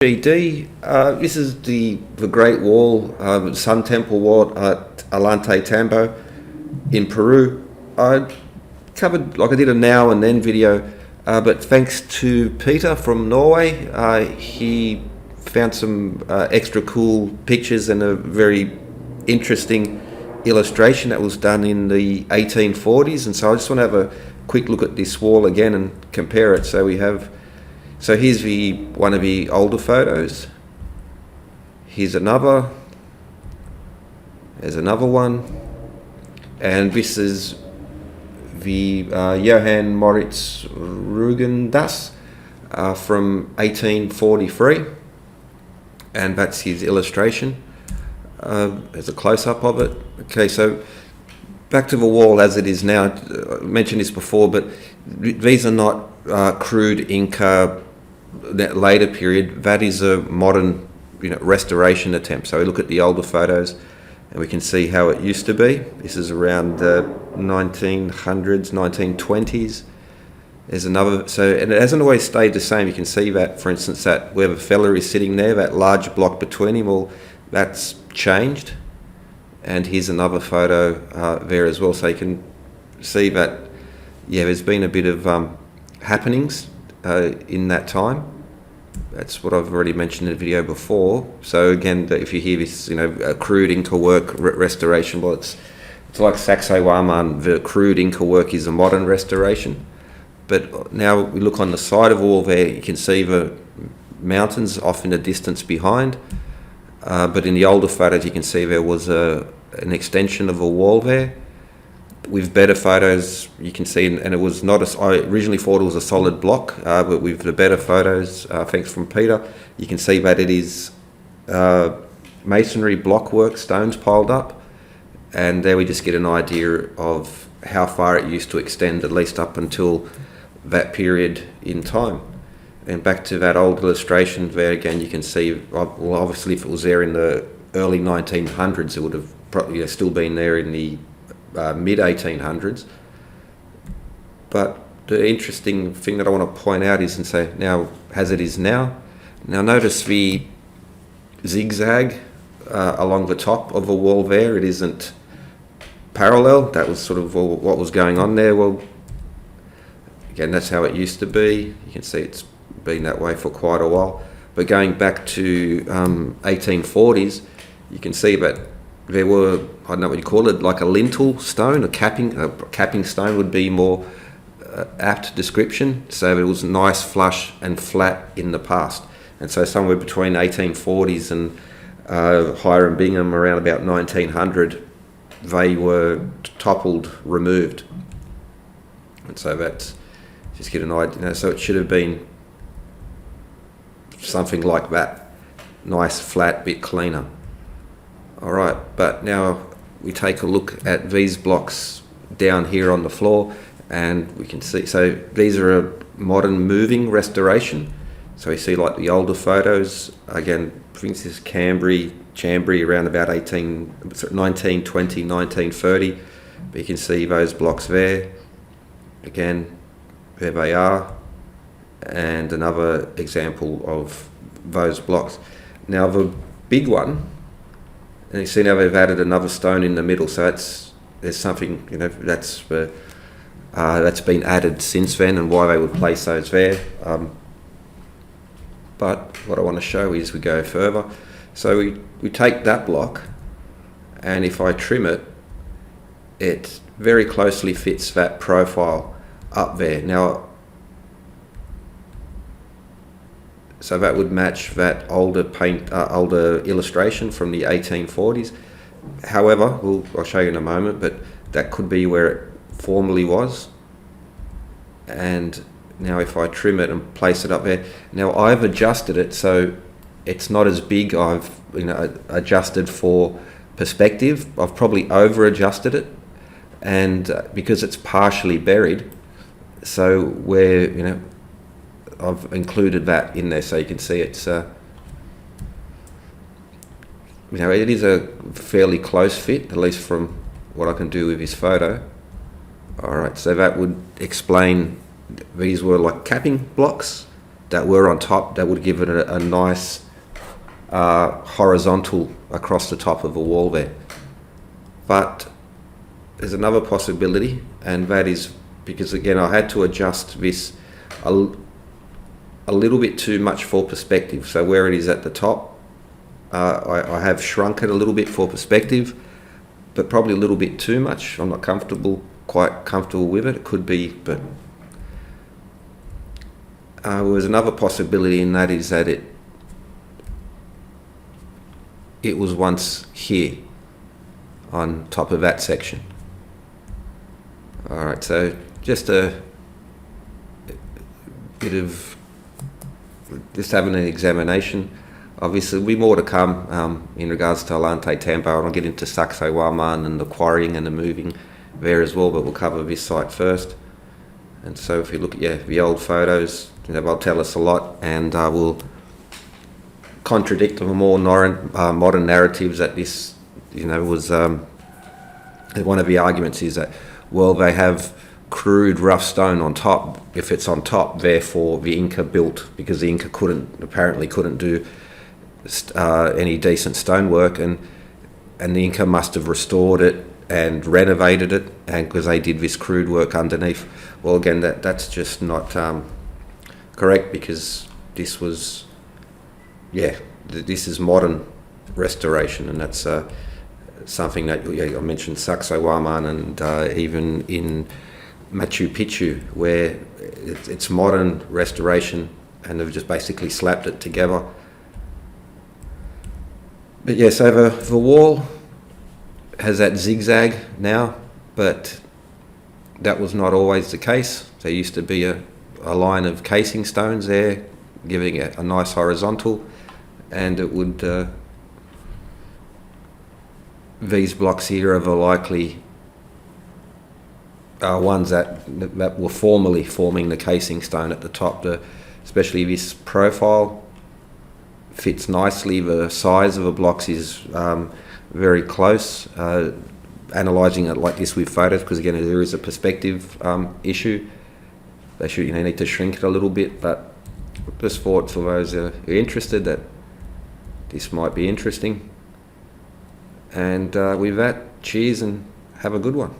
GD. This is the Great Wall, Sun Temple Wall at Ollantaytambo in Peru. I covered, like I did a now and then video, but thanks to Peter from Norway, he found some extra cool pictures and a very interesting illustration that was done in the 1840s. And so I just want to have a quick look at this wall again and compare it. So here's one of the older photos. Here's another. There's another one. And this is the Johann Moritz Rugendas from 1843. And that's his illustration. There's a close-up of it. Okay, so back to the wall as it is now. I mentioned this before, but these are not crude Inca, that later period. That is a modern, restoration attempt. So we look at the older photos, and we can see how it used to be. This is around the 1900s, 1920s. There's another. And it hasn't always stayed the same. You can see that, for instance, that where the fella is sitting there, that large block between him. Well, that's changed. And here's another photo there as well. So you can see that, there's been a bit of happenings in that time. That's what I've already mentioned in the video before. So again, if you hear this, a crude Inca work restoration, well, it's like Sacsayhuaman. The crude Inca work is a modern restoration. But now we look on the side of the wall there, you can see the mountains off in the distance behind. But in the older photos, you can see there was an extension of a wall there. With better photos, you can see, and it was not I originally thought it was a solid block, but with the better photos, thanks from Peter, you can see that it is masonry block work, stones piled up, and there we just get an idea of how far it used to extend, at least up until that period in time. And back to that old illustration there again, you can see, well, obviously if it was there in the early 1900s, it would have probably still been there in the mid 1800s. But the interesting thing that I want to point out is, and say now, as it is now, notice the zigzag along the top of the wall there. It isn't parallel. That was sort of what was going on there. Well, again, that's how it used to be. You can see it's been that way for quite a while. But going back to 1840s, you can see that there were, I don't know what you call it, like a lintel stone, a capping stone would be more apt description. So it was nice, flush and flat in the past. And so somewhere between 1840s and Hiram Bingham around about 1900, they were toppled, removed. And so that's, just get an idea, so it should have been something like that. Nice, flat, bit cleaner. All right, but now we take a look at these blocks down here on the floor, and we can see, so these are a modern moving restoration. So we see like the older photos, again, I think this is Chambri around about 1920, 1930, but you can see those blocks there. Again, there they are, and another example of those blocks. Now the big one, and you see now they've added another stone in the middle, so there's something, that's been added since then, and why they would place those there. But what I want to show is we go further. So we take that block, and if I trim it, it very closely fits that profile up there. Now, so that would match that older illustration from the 1840s. However, I'll show you in a moment, but that could be where it formerly was. And now if I trim it and place it up there, now I've adjusted it so it's not as big. I've adjusted for perspective. I've probably over adjusted it, and because it's partially buried, so where I've included that in there so you can see it's it is a fairly close fit, at least from what I can do with this photo. Alright, so that would explain, these were like capping blocks, that were on top that would give it a nice horizontal across the top of a wall there. But there's another possibility, and that is because, again, I had to adjust this a little bit too much for perspective. So where it is at the top, I have shrunk it a little bit for perspective, but probably a little bit too much. I'm not quite comfortable with it. It could be, but there was another possibility, and that is that it was once here on top of that section. All right, so just a bit of just having an examination. Obviously, there'll be more to come in regards to Ollantaytambo, and I'll get into Saxo Waman and the quarrying and the moving there as well, but we'll cover this site first. And so if you look at the old photos, they'll tell us a lot, and will contradict the more modern narratives that this, was one of the arguments is that, well, they have crude rough stone on top. If it's on top, therefore the Inca built, because the Inca apparently couldn't do any decent stonework, and the Inca must have restored it and renovated it, and because they did this crude work underneath. Well, again, that's just not correct, because this was, this is modern restoration, and that's something that I mentioned Saxo Waman, and even in Machu Picchu, where it's modern restoration, and they've just basically slapped it together. But yeah, so the wall has that zigzag now, but that was not always the case. There used to be a line of casing stones there, giving it a nice horizontal, and it would, these blocks here are the likely ones that were formerly forming the casing stone at the top. Especially this profile fits nicely. The size of the blocks is very close. Analysing it like this with photos, because again, there is a perspective issue. They should, need to shrink it a little bit, but just thought for those who are interested that this might be interesting. And with that, cheers and have a good one.